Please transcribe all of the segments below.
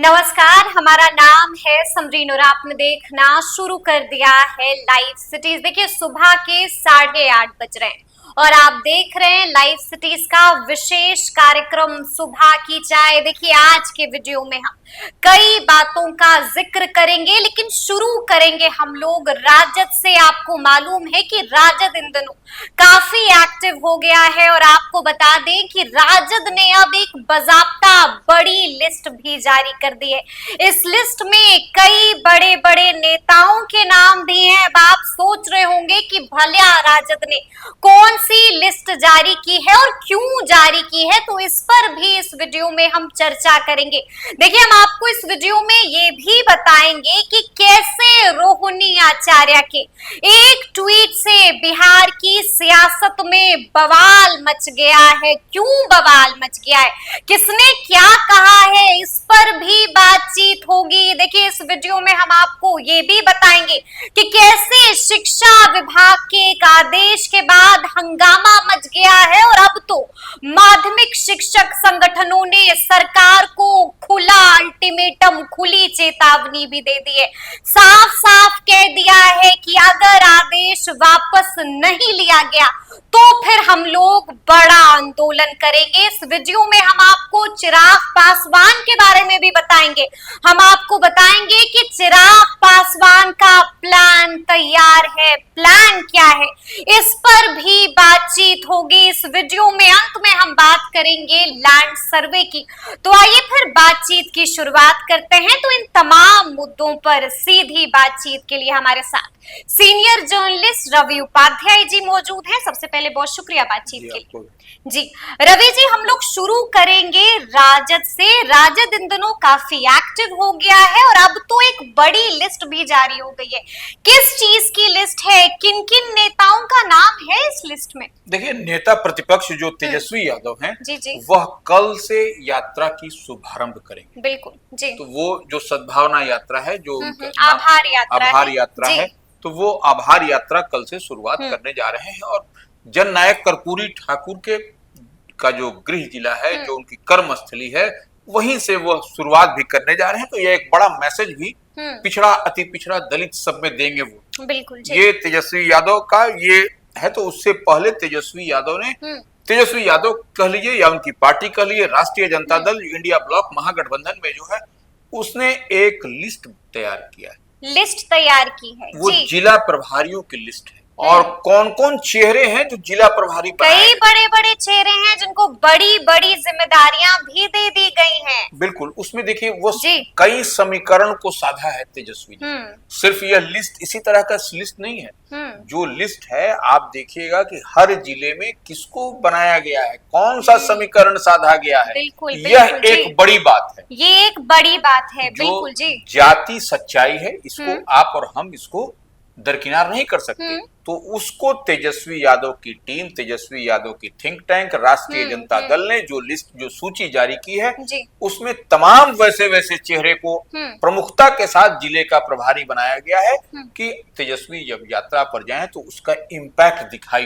नमस्कार, हमारा नाम है समरीन और आपने देखना शुरू कर दिया है लाइव सिटीज। देखिए सुबह के 8:30 बज रहे हैं और आप देख रहे हैं लाइव सिटीज का विशेष कार्यक्रम सुबह की चाय। देखिए आज के वीडियो में हम कई बातों का जिक्र करेंगे, लेकिन शुरू करेंगे हम लोग राजद से। आपको मालूम है कि राजद इन दिनों काफी एक्टिव हो गया है और आपको बता दें कि राजद ने अब एक बाकायदा बड़ी लिस्ट भी जारी कर दी है। इस लिस्ट में कई बड़े बड़े नेताओं के नाम दिए हैं। अब आप सोच रहे होंगे कि भला राजद ने कौन सी लिस्ट जारी की है और क्यों जारी की है, तो इस पर भी इस वीडियो में हम चर्चा करेंगे। देखिए हम आपको इस वीडियो में ये भी बताएंगे कि कैसे रोहिणी आचार्य के एक ट्वीट से बिहार की सियासत में बवाल मच गया है। क्यों बवाल मच गया है, किसने क्या कहा है, इस पर भी बातचीत होगी। देखिए इस वीडियो में हम आपको ये भी बताएंगे कि कैसे शिक्षा विभाग के एक आदेश के बाद हंगामा मच गया है और अब तो माध्यमिक शिक्षक संगठनों ने सरकार को खुला अल्टीमेटम, खुली चेतावनी भी दे दी है। साफ साफ कह दिया है कि अगर आदेश वापस नहीं लिया गया तो फिर हम लोग बड़ा आंदोलन करेंगे। इस वीडियो में हम आपको चिराग पासवान के बारे में भी बताएंगे। हम आपको बताएंगे कि चिराग पासवान का प्लान तैयार है। प्लान क्या है, इस पर भी बातचीत होगी। इस वीडियो में अंत में हम बात करेंगे लैंड सर्वे की। तो आइए फिर बातचीत की शुरुआत करते हैं। तो इन तमाम मुद्दों पर सीधी बातचीत के लिए हमारे साथ सीनियर जर्नलिस्ट रवि उपाध्याय जी मौजूद हैं। सबसे पहले बहुत शुक्रिया बातचीत के लिए जी। रवि जी, हम लोग शुरू करेंगे राजद से। राजद इन दिनों काफी एक्टिव हो गया है और अब तो एक बड़ी लिस्ट भी जारी हो गई है। किस चीज की लिस्ट है, किन किन नेताओं का नाम है इस लिस्ट में? देखिए नेता प्रतिपक्ष जो तेजस्वी यादव हैं, जी जी, वह कल से यात्रा की शुभारंभ करेंगे। बिल्कुल जी। तो वो जो सद्भावना यात्रा है, जो आभार यात्रा है, तो वो आभार यात्रा कल से शुरुआत करने जा रहे हैं। और जननायक कर्पूरी ठाकुर के का जो गृह जिला है, जो उनकी कर्मस्थली है, वहीं से वो शुरुआत भी करने जा रहे हैं। तो ये एक बड़ा मैसेज भी पिछड़ा, अति पिछड़ा, दलित सब में देंगे वो। बिल्कुल जी। ये तेजस्वी यादव का ये है। तो उससे पहले तेजस्वी यादव कह लीजिए या उनकी पार्टी कह लीजिए, राष्ट्रीय जनता दल इंडिया ब्लॉक महागठबंधन में जो है, उसने एक लिस्ट तैयार किया है। लिस्ट तैयार की है वो जी। जिला प्रभारियों की लिस्ट है और कौन कौन चेहरे हैं जो जिला प्रभारी कई बड़े बड़े चेहरे हैं जिनको बड़ी बड़ी जिम्मेदारियां भी दे दी गई हैं। बिल्कुल, उसमें देखिए वो कई समीकरण को साधा है तेजस्वी ने। सिर्फ यह लिस्ट इसी तरह का लिस्ट नहीं है। जो लिस्ट है आप देखिएगा कि हर जिले में किसको बनाया गया है, कौन सा समीकरण साधा गया है। बिल्कुल, यह एक बड़ी बात है। ये एक बड़ी बात है, बिल्कुल जी। जाति सच्चाई है, इसको आप और हम इसको दरकिनार नहीं कर सकते। तो उसको तेजस्वी यादव की टीम, तेजस्वी यादव की थिंक टैंक राष्ट्रीय जनता दल ने जो लिस्ट, जो सूची जारी की है, उसमें तमाम वैसे वैसे चेहरे को प्रमुखता के साथ जिले का प्रभारी बनाया गया है कि तेजस्वी जब यात्रा पर जाएं तो उसका इम्पैक्ट दिखाई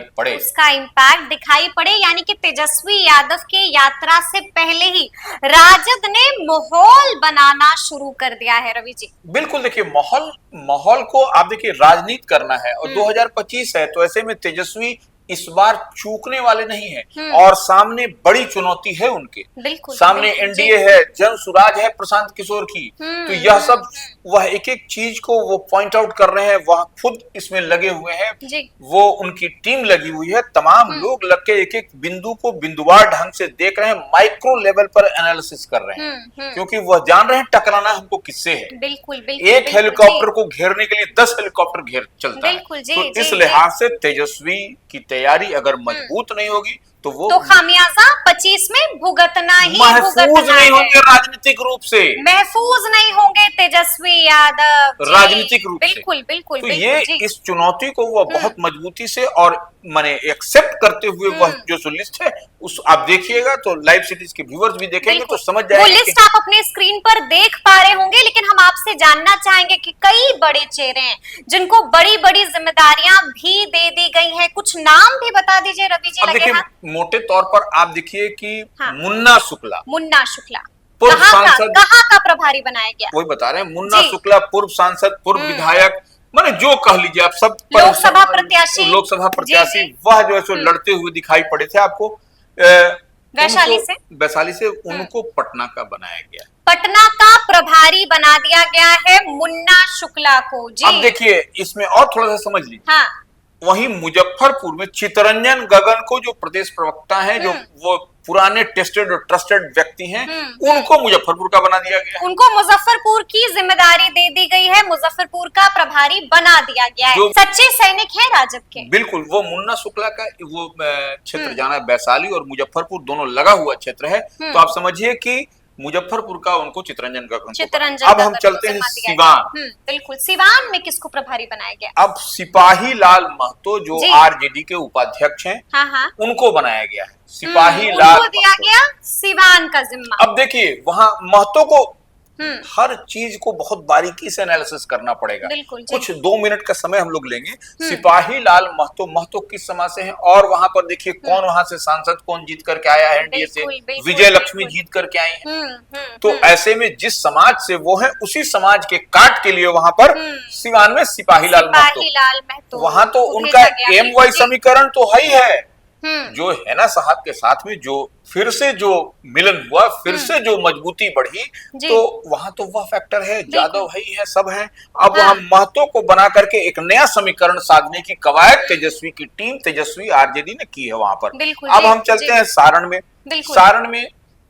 पड़े, यानी कि तेजस्वी यादव के यात्रा से पहले ही राजद ने माहौल बनाना शुरू कर दिया है। रवि जी बिल्कुल, देखिए माहौल को आप देखिए, राजनीति करना है और 2025 है, तो ऐसे में तेजस्वी इस बार चूकने वाले नहीं है और सामने बड़ी चुनौती है उनके। सामने एनडीए है, जन सुराज है प्रशांत किशोर की। तो यह सब वह एक एक चीज को वो पॉइंट आउट कर रहे हैं, वह खुद इसमें लगे हुए हैं, वो उनकी टीम लगी हुई है। तमाम लोग लग के एक एक बिंदु को बिंदुवार ढंग से देख रहे हैं, माइक्रो लेवल पर एनालिसिस कर रहे हैं, क्योंकि वह जान रहे हैं टकराना हमको किससे है। बिल्कुल, एक हेलीकॉप्टर को घेरने के लिए 10 हेलीकॉप्टर घेर चलता है। तो इस लिहाज से तेजस्वी की तैयारी अगर मजबूत नहीं होगी तो वो खामियाजा 25 में भुगतना ही महफूज नहीं होंगे, राजनीतिक रूप से महफूज नहीं होंगे तेजस्वी यादव राजनीतिक रूप से। बिल्कुल। तो ये इस चुनौती को वो बहुत मजबूती से और माने एक्सेप्ट करते हुए वह जो लिस्ट है, उस आप देखिएगा तो लाइव सिटीज के व्यूअर्स भी देखेंगे तो समझ जाएंगे। वो लिस्ट आप अपने स्क्रीन पर देख पा रहे होंगे, लेकिन हम आपसे जानना चाहेंगे कि कई बड़े चेहरे हैं जिनको बड़ी बड़ी जिम्मेदारियां भी दे दी गई हैं। कुछ नाम भी बता दीजिए रवि जी। मोटे तौर पर आप देखिए कि मुन्ना शुक्ला पूर्व सांसद, कहाँ का प्रभारी बनाया गया? वही बता रहे हैं, मुन्ना शुक्ला पूर्व सांसद, पूर्व विधायक, माने जो कह लीजिए आप, सब लोकसभा प्रत्याशी, वह जो है सो लड़ते हुए दिखाई पड़े थे आपको वैशाली से उनको पटना का बनाया गया, पटना का प्रभारी बना दिया गया है मुन्ना शुक्ला को जी। अब देखिए इसमें और थोड़ा सा समझ लीजिए। हाँ। वहीं मुजफ्फरपुर में चितरंजन गगन को, जो प्रदेश प्रवक्ता हैं, जो वो पुराने टेस्टेड और ट्रस्टेड व्यक्ति हैं, उनको मुजफ्फरपुर का बना दिया गया, उनको मुजफ्फरपुर की जिम्मेदारी दे दी गई है, मुजफ्फरपुर का प्रभारी बना दिया गया है। सच्चे सैनिक है राजद के। बिल्कुल, वो मुन्ना शुक्ला का वो क्षेत्र जाना है वैशाली और मुजफ्फरपुर दोनों लगा हुआ क्षेत्र है, तो आप समझिए कि मुजफ्फरपुर का उनको चितरंजन गगन। अब हम चलते हैं सिवान। बिल्कुल, सिवान में किसको प्रभारी बनाया गया? अब सिपाही लाल महतो जो आरजेडी के उपाध्यक्ष हैं, हाँ। उनको बनाया गया है सिपाही लाल, दिया गया सिवान का जिम्मा। अब देखिए वहां महतो को हर चीज को बहुत बारीकी से एनालिसिस करना पड़ेगा, कुछ 2 मिनट का समय हम लोग लेंगे। सिपाही लाल महतो किस समाज से हैं, और वहां पर देखिए कौन वहां से सांसद कौन जीत करके आया है एनडीए से, विजय लक्ष्मी जीत करके आई हैं। तो ऐसे में जिस समाज से वो है, उसी समाज के काट के लिए वहां पर सिवान में सिपाही लाल महतो, वहां तो उनका एम वाई समीकरण तो है ही है, जो है ना साहब के साथ में जो फिर से जो मिलन हुआ, फिर से जो मजबूती बढ़ी, तो वहां तो वह फैक्टर है, यादव है ही है, सब है। अब वहां महतो को बना करके एक नया समीकरण साधने की कवायद तेजस्वी की टीम, तेजस्वी आरजेडी ने की है वहां पर। अब हम चलते हैं सारण में। सारण में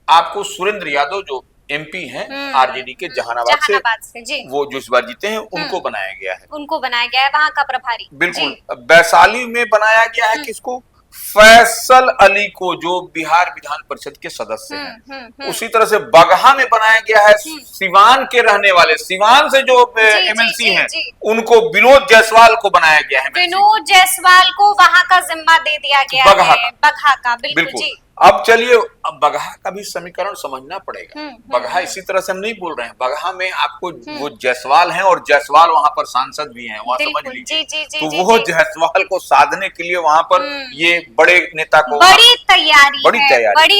आपको सुरेंद्र यादव जो एमपी हैं आरजेडी के जहानाबाद से, वो जो इस बार जीते हैं, उनको बनाया गया है, वहां का प्रभारी। बिल्कुल। वैशाली में बनाया गया है किसको? फैसल अली को, जो बिहार विधान परिषद के सदस्य हैं। उसी तरह से बगहा में बनाया गया है सिवान के रहने वाले, सिवान से जो एमएलसी हैं, उनको विनोद जायसवाल को बनाया गया है। विनोद जायसवाल को वहां का जिम्मा दे दिया गया है, बगहा का। बिल्कुल। अब चलिए, अब बगहा का भी समीकरण समझना पड़ेगा। बगहा इसी तरह से हम नहीं बोल रहे हैं, बगहा में आपको वो जायसवाल हैं, और जायसवाल वहां पर सांसद भी हैं, वहां समझ लीजिए। तो वो जायसवाल को साधने के लिए वहां पर ये बड़े नेता को बड़ी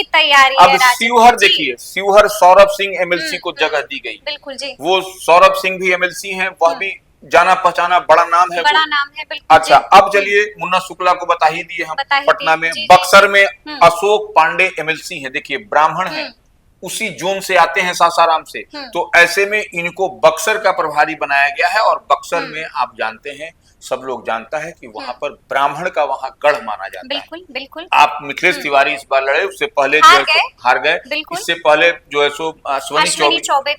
तैयारी। अब शिवहर देखिए, शिवहर सौरभ सिंह एमएलसी को जगह दी गई। बिल्कुल जी। वो सौरभ सिंह भी एमएलसी हैं, वह भी जाना पहचाना बड़ा नाम है, बिल्कुल। अच्छा, अब चलिए मुन्ना शुक्ला को बता ही दिए हम। पटना में बक्सर में अशोक पांडे एमएलसी हैं, देखिए ब्राह्मण हैं, उसी जोन से आते हैं, सासाराम से। तो ऐसे में इनको बक्सर का प्रभारी बनाया गया है, और बक्सर में आप जानते हैं, सब लोग जानता है कि वहां पर ब्राह्मण का वहां गढ़ माना जाता है। बिल्कुल। आप मिथिलेश तिवारी इस बार लड़े, उससे पहले जो है हार गए, इससे पहले जो है सो अश्विनी चौबे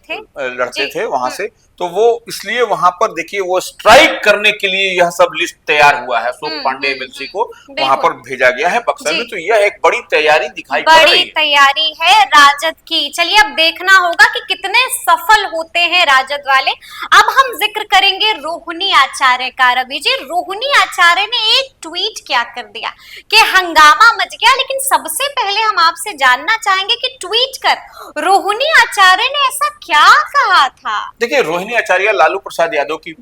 लड़ते थे वहां से। तो वो इसलिए वहां पर देखिए वो स्ट्राइक करने के लिए यह सब लिस्ट तैयार हुआ है, अशोक पांडे एमएलसी को वहां पर भेजा गया है बक्सर में। तो यह एक बड़ी तैयारी दिखाई पड़ रही है, बड़ी तैयारी है राजद की। चलिए अब देखना होगा कि कितने सफल होते हैं राजद वाले। अब हम जिक्र करेंगे रोहिणी आचार्य का। रवि जी, रोहिणी आचार्य ने एक ट्वीट क्या कर दिया कि हंगामा मच गया, लेकिन सबसे पहले हम आपसे जानना चाहेंगे कि ट्वीट कर रोहिणी आचार्य ने ऐसा क्या कहा था। देखिए, रोहिणी आचार्य लालू प्रसाद यादव की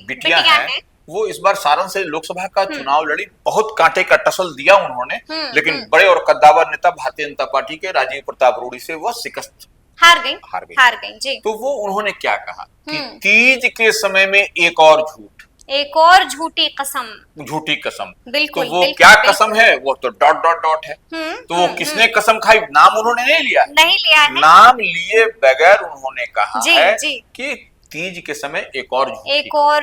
बिटिया है। वो इस बार सारण से लोकसभा का चुनाव लड़ी, बहुत कांटे का टसल दिया उन्होंने, लेकिन बड़े और कद्दावर नेता भारतीय जनता पार्टी के राजीव प्रताप रूडी से वह शिकस्त हार गई जी। तो वो उन्होंने क्या कहा कि तीज के समय में एक और झूठी कसम। बिल्कुल। तो वो क्या कसम है? वो तो ... है। तो वो किसने कसम खाई? नाम उन्होंने नहीं लिया है। नाम लिए बगैर उन्होंने कहा है कि तीज के समय एक और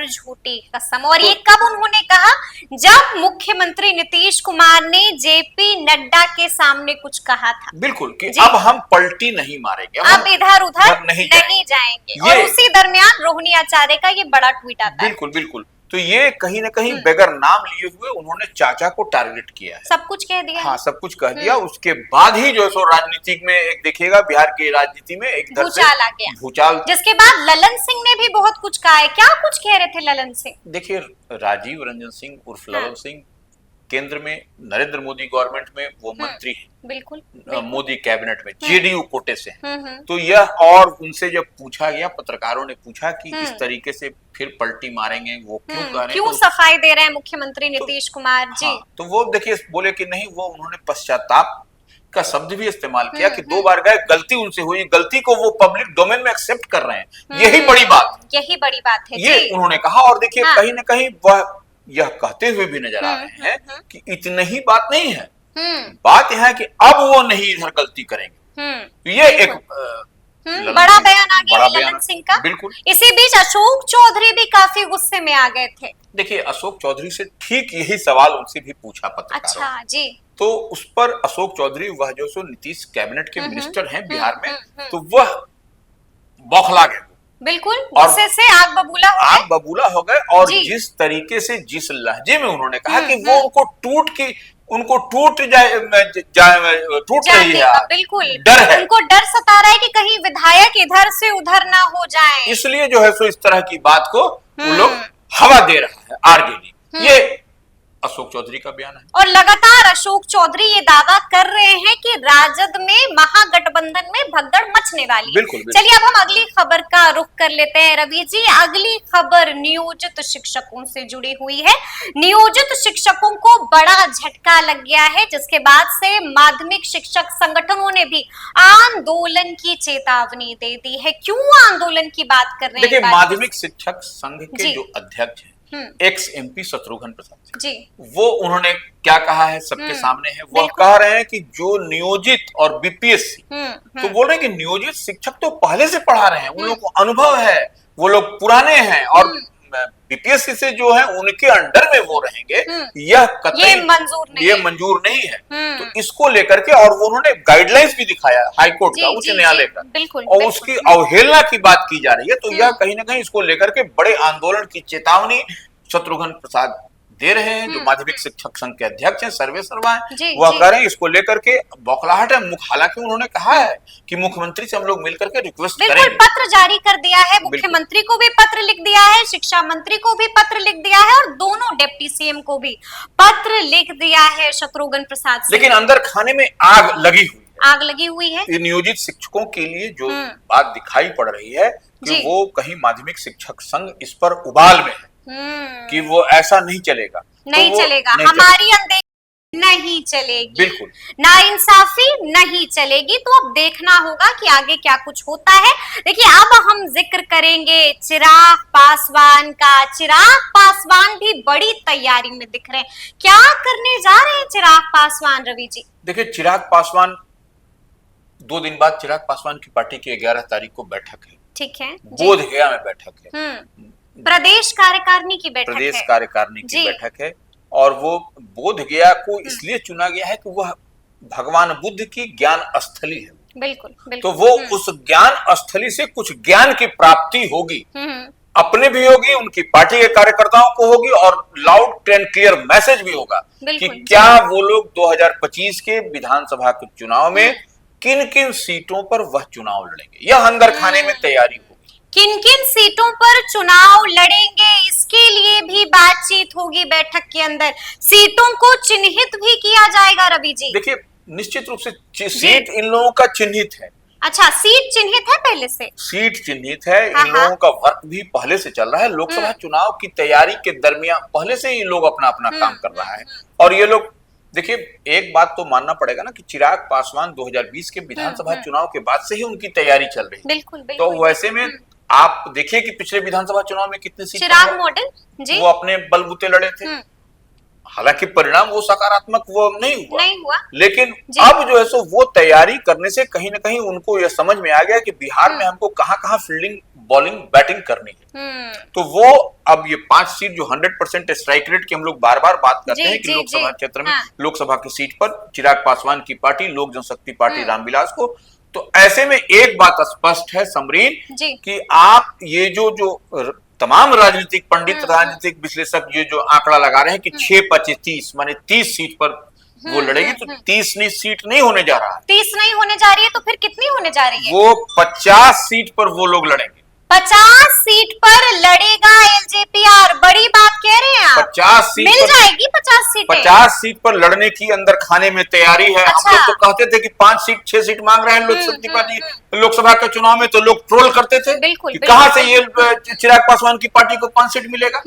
झूठी कसम। और ये कब उन्होंने कहा? जब मुख्यमंत्री नीतीश कुमार ने जेपी नड्डा के सामने कुछ कहा था। बिल्कुल, कि अब हम पलटी नहीं मारेंगे, अब इधर उधर नहीं जाएंगे। और उसी दरमियान रोहिणी आचार्य का ये बड़ा ट्वीट आता है। बिल्कुल। तो ये कहीं ना कहीं बगैर नाम लिए हुए उन्होंने चाचा को टारगेट किया है, सब कुछ कह दिया। हाँ, सब कुछ कह दिया। उसके बाद ही जो है सो राजनीतिक में एक देखिएगा, बिहार की राजनीति में एक भूचाल आ गया, भूचाल। जिसके बाद ललन सिंह ने भी बहुत कुछ कहा है। क्या कुछ कह रहे थे ललन सिंह? देखिए, राजीव रंजन सिंह उर्फ ललन सिंह केंद्र में नरेंद्र मोदी गवर्नमेंट में वो मंत्री हैं, बिल्कुल। मोदी कैबिनेट में जेडीयू कोटे से हैं। तो यह, और उनसे जब पूछा गया, पत्रकारों ने पूछा कि इस तरीके से फिर पलटी मारेंगे, वो क्यों कह रहे हैं, क्यों सफाई दे रहे हैं मुख्यमंत्री नीतीश कुमार जी? तो वो देखिए बोले कि नहीं, वो उन्होंने पश्चाताप का शब्द भी इस्तेमाल किया कि 2 बार गए, गलती उनसे हुई, गलती को वो पब्लिक डोमेन में एक्सेप्ट कर रहे हैं, यही बड़ी बात है ये जी। उन्होंने कहा। और देखिए हाँ। कहीं ना कहीं वह यह कहते हुए भी नजर आ रहे हैं कि इतनी ही बात नहीं है, बात यह है कि अब वो नहीं इधर गलती करेंगे। तो ये एक बड़ा बयान आ गया ललन सिंह का। बिल्कुल। इसी बीच अशोक चौधरी भी काफी गुस्से में आ गए थे। देखिए अशोक चौधरी से ठीक यही सवाल उनसे भी पूछा पत्रकारों। अच्छा जी। तो उस पर अशोक चौधरी, वह जो सो नीतीश कैबिनेट के मिनिस्टर हैं बिहार में, तो वह बौखला गए, बिल्कुल गुस्से से आग बबूला हो गए। और जिस तरीके से, जिस लहजे में उन्होंने कहा कि वो उनको टूट रही है, बिल्कुल डर है, उनको डर सता रहा है कि कहीं विधायक इधर से उधर ना हो जाएं। इसलिए जो है सो इस तरह की बात को वो लोग हवा दे रहा है आरजेडी। ये अशोक चौधरी का बयान है। और लगातार अशोक चौधरी ये दावा कर रहे हैं कि राजद में महागठबंधन में भगदड़ मचने वाली है। चलिए अब हम अगली खबर का रुख कर लेते हैं रवि जी। अगली खबर नियोजित शिक्षकों से जुड़ी हुई है। नियोजित शिक्षकों को बड़ा झटका लग गया है, जिसके बाद से माध्यमिक शिक्षक संगठनों ने भी आंदोलन की चेतावनी दे दी है। क्यों आंदोलन की बात कर रहे हैं? देखिए माध्यमिक शिक्षक संघ के जो अध्यक्ष हैं एक्स एमपी शत्रुघ्न प्रसाद जी, वो उन्होंने क्या कहा है सबके सामने है। वो कह रहे हैं कि जो नियोजित और बीपीएससी, तो बोल रहे हैं कि नियोजित शिक्षक तो पहले से पढ़ा रहे हैं, उन लोगों को अनुभव है, वो लोग पुराने हैं, और बीपीएससी से जो है उनके अंडर में वो रहेंगे, यह कतई ये मंजूर नहीं है। तो इसको लेकर के, और वो उन्होंने गाइडलाइंस भी दिखाया हाईकोर्ट का, उच्च न्यायालय का, और उसकी अवहेलना की बात की जा रही है। तो यह कहीं ना कहीं इसको लेकर के बड़े आंदोलन की चेतावनी शत्रुघ्न प्रसाद दे रहे हैं, जो माध्यमिक शिक्षक संघ के अध्यक्ष हैं, सर्वे सर्वा हैं। वह कह रहे हैं इसको लेकर के बौखलाहट है। हालांकि उन्होंने कहा है कि मुख्यमंत्री से हम लोग मिलकर के रिक्वेस्ट करेंगे। पत्र जारी कर दिया है, मुख्यमंत्री को भी पत्र लिख दिया है, शिक्षा मंत्री को भी पत्र लिख दिया है, और दोनों डिप्टी सीएम को भी पत्र लिख दिया है शत्रुघ्न प्रसाद से। लेकिन अंदर खाने में आग लगी हुई है। नियोजित शिक्षकों के लिए जो बात दिखाई पड़ रही है कि वो कहीं माध्यमिक शिक्षक संघ इस पर उबाल में है कि वो ऐसा नहीं चलेगा, हमारी अनदेखी नहीं चलेगी, बिल्कुल नाइंसाफी नहीं चलेगी। तो अब देखना होगा कि आगे क्या कुछ होता है। देखिए अब हम जिक्र करेंगे चिराग पासवान का। चिराग पासवान भी बड़ी तैयारी में दिख रहे हैं। क्या करने जा रहे हैं चिराग पासवान रवि जी? देखिए चिराग पासवान, 2 दिन बाद चिराग पासवान की पार्टी की 11 तारीख को बैठक है, ठीक है, बोधगया में बैठक है, प्रदेश कार्यकारिणी की बैठक है। और वो बोधगया को इसलिए चुना गया है कि वह भगवान बुद्ध की ज्ञान स्थली है। बिल्कुल। तो वो उस ज्ञान स्थली से कुछ ज्ञान की प्राप्ति होगी, अपने भी होगी, उनकी पार्टी के कार्यकर्ताओं को होगी, और लाउड एंड क्लियर मैसेज भी होगा कि क्या वो लोग 2025 के विधानसभा के चुनाव में किन किन सीटों पर वह चुनाव लड़ेंगे। यह अंदर खाने में तैयारी होगी। किन किन सीटों पर चुनाव लड़ेंगे, इसके लिए भी बातचीत होगी बैठक के अंदर। सीटों को चिन्हित भी किया जाएगा रवि जी। देखिए निश्चित रूप से सीट इन लोगों का चिन्हित है। अच्छा, सीट चिन्हित है पहले से? सीट चिन्हित है। इन लोगों का वर्क भी पहले से चल रहा है। लोकसभा चुनाव की तैयारी के दरमियान पहले से ही लोग अपना अपना काम कर रहा है। और ये लोग, देखिए एक बात तो मानना पड़ेगा ना कि चिराग पासवान 2020 के विधानसभा चुनाव के बाद से ही उनकी तैयारी चल रही है। बिल्कुल। तो वैसे में आप देखिए कि पिछले विधानसभा चुनाव में कितने सीट चिराग मॉडल जी, वो अपने बलबूते लड़े थे। हालांकि परिणाम वो सकारात्मक वो नहीं हुआ। लेकिन अब जो है सो वो तैयारी करने से कहीं ना कहीं उनको यह समझ में आ गया कि बिहार में हमको कहाँ फील्डिंग, बॉलिंग, बैटिंग करनी है। तो वो अब ये 5 सीट जो 100% स्ट्राइक रेट की हम लोग बार बार बात करते हैं कि लोकसभा क्षेत्र में, लोकसभा की सीट पर चिराग पासवान की पार्टी लोक जनशक्ति पार्टी रामविलास को। तो ऐसे में एक बात स्पष्ट है समरीन कि आप ये जो तमाम राजनीतिक पंडित, राजनीतिक विश्लेषक ये जो आंकड़ा लगा रहे हैं कि 6-25-30 माने 30 सीट पर वो लड़ेगी, तो 30 सीट नहीं होने जा रहा है। 30 नहीं होने जा रही है, तो फिर कितनी होने जा रही है? वो 50 सीट पर वो लोग लड़ेंगे। 50 सीट पर लड़ेगा एलजेपीआर, बड़ी बात कह रहे हैं आप। 50 सीट मिल जाएगी 50 सीट। 50 सीट पर लड़ने की अंदर खाने में तैयारी है। हम लोग तो कहते थे कि 5 सीट 6 सीट मांग रहे हैं लोकसभा के चुनाव में, तो लोग ट्रोल करते थे कि कहां से ये चिराग पासवान की पार्टी को 5 सीट मिलेगा।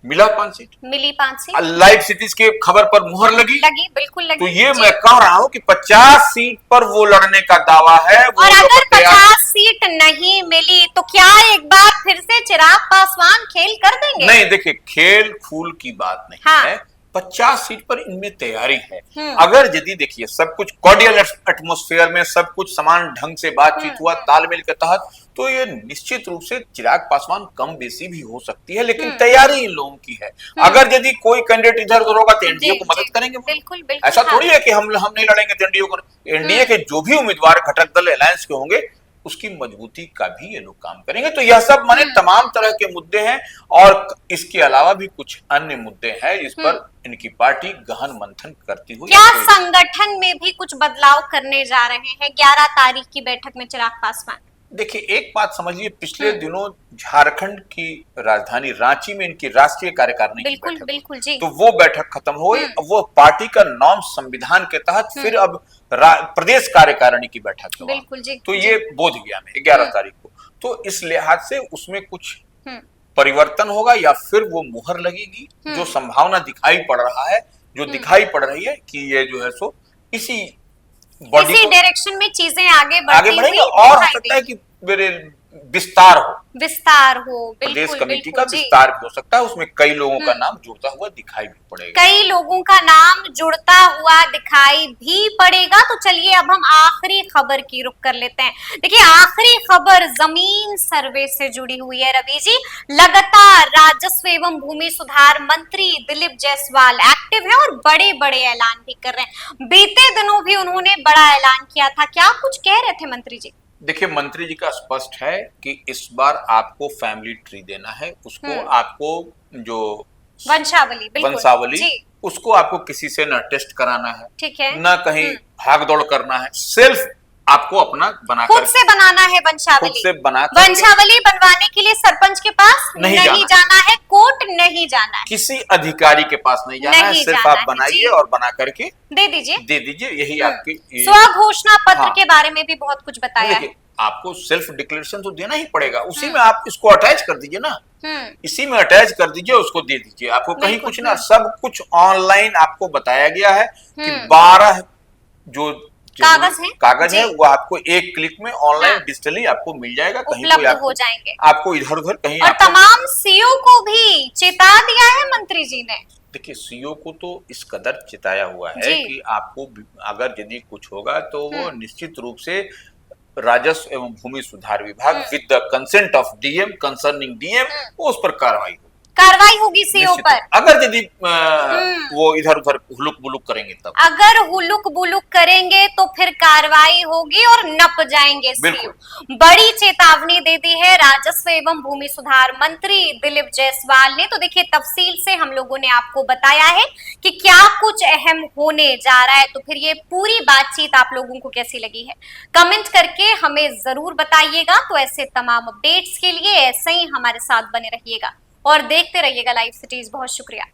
मिला 5 सीट, मिली 5 सीट, लाइव सिटीज के खबर पर मुहर लगी, बिल्कुल लगी। तो ये मैं कह रहा हूं कि 50 सीट पर वो लड़ने का दावा है। और अगर 50 सीट नहीं मिली तो क्या एक बार फिर से चिराग पासवान खेल कर देंगे? नहीं, देखिए खेल फूल की बात नहीं है, 50 सीट पर इनमें तैयारी है। अगर यदि देखिए सब कुछ कॉर्डियल एटमॉस्फेयर में सब कुछ समान ढंग से बातचीत हुआ तालमेल के तहत, तो ये निश्चित रूप से चिराग पासवान कम बेसी भी हो सकती है, लेकिन तैयारी इन लोगों की है। अगर यदि कोई कैंडिडेट इधर उधर होगा तो एनडीए को मदद करेंगे। बिल्कुल, ऐसा थोड़ी है कि हम नहीं लड़ेंगे तो एनडीए को। एनडीए के जो भी उम्मीदवार घटक दल अलायंस के होंगे उसकी मजबूती का भी ये लोग काम करेंगे। तो यह सब माने तमाम तरह के मुद्दे हैं, और इसके अलावा भी कुछ अन्य मुद्दे हैं जिस पर इनकी पार्टी गहन मंथन करती हुई। क्या संगठन में भी कुछ बदलाव करने जा रहे हैं 11 तारीख की बैठक में चिराग पासवान? देखिए एक बात समझिए, पिछले दिनों झारखंड की राजधानी रांची में इनकी राष्ट्रीय कार्यकारिणी की बैठक, बिल्कुल जी, तो वो बैठक खत्म हो गई। वो पार्टी का नॉर्म संविधान के तहत फिर अब प्रदेश कार्यकारिणी की बैठक है। बिल्कुल जी, तो ये बोध गया में 11 तारीख को, तो इस लिहाज से उसमें कुछ परिवर्तन होगा या फिर वो मुहर लगेगी। जो संभावना दिखाई पड़ रहा है, जो दिखाई पड़ रही है कि ये जो है सो इसी डायरेक्शन में चीजें आगे बढ़ेंगी, और हो सकता है कि मेरे विस्तार हो प्रदेश कमेटी का विस्तार भी हो सकता है। उसमें कई लोगों का नाम जुड़ता हुआ दिखाई भी पड़ेगा। कई लोगों का नाम जुड़ता हुआ दिखाई भी पड़ेगा। तो चलिए अब हम आखिरी खबर की रुख कर लेते हैं। देखिए आखिरी खबर जमीन सर्वे से जुड़ी हुई है। रवि जी, लगातार राजस्व एवं भूमि सुधार मंत्री दिलीप जायसवाल एक्टिव है और बड़े बड़े ऐलान भी कर रहे हैं। बीते दिनों भी उन्होंने बड़ा ऐलान किया था, क्या कुछ कह रहे थे मंत्री जी? देखिए मंत्री जी का स्पष्ट है कि इस बार आपको फैमिली ट्री देना है, उसको आपको जो वंशावली उसको आपको किसी से न टेस्ट कराना है, ठीक है, न कहीं भाग दौड़ करना है, सिर्फ आपको अपना खुद से बनाना है वंशावली। खुद से बना वंशावली बनवाने के लिए सरपंच के पास नहीं जाना है, कोर्ट नहीं जाना है, किसी अधिकारी के पास नहीं जाना है, सिर्फ आप बनाइए और बना करके दे दीजिए। यही आपकी स्वघोषणा पत्र के बारे में भी बहुत कुछ बताया है। आपको सेल्फ डिक्लेरेशन तो देना ही पड़ेगा, उसी में आप इसको अटैच कर दीजिए ना, इसी में अटैच कर दीजिए, उसको दे दीजिए। आपको कहीं कुछ ना, सब कुछ ऑनलाइन आपको बताया गया है कि 12 जो कागज है वो आपको एक क्लिक में ऑनलाइन डिजिटली आपको मिल जाएगा, कहीं कोई हो जाएंगे, आपको इधर उधर कहीं। और तमाम सीओ को भी चेता दिया है मंत्री जी ने। देखिए सीओ को तो इस कदर चिताया हुआ है कि आपको अगर यदि कुछ होगा तो वो निश्चित रूप से राजस्व एवं भूमि सुधार विभाग with the consent of DM concerning DM वो उस पर कार्रवाई होगी सीओ पर। अगर यदि वो इधर उधर हुलुक बुलुक करेंगे, तब अगर हुलुक बुलुक करेंगे तो फिर कार्रवाई होगी और नप जाएंगे सीओ। बड़ी चेतावनी दे दी है राजस्व एवं भूमि सुधार मंत्री दिलीप जायसवाल ने। तो देखिए तफसील से हम लोगों ने आपको बताया है कि क्या कुछ अहम होने जा रहा है। तो फिर ये पूरी बातचीत आप लोगों को कैसी लगी है, कमेंट करके हमें जरूर बताइएगा। तो ऐसे तमाम अपडेट्स के लिए ऐसे ही हमारे साथ बने रहिएगा और देखते रहिएगा लाइव सिटीज। बहुत शुक्रिया।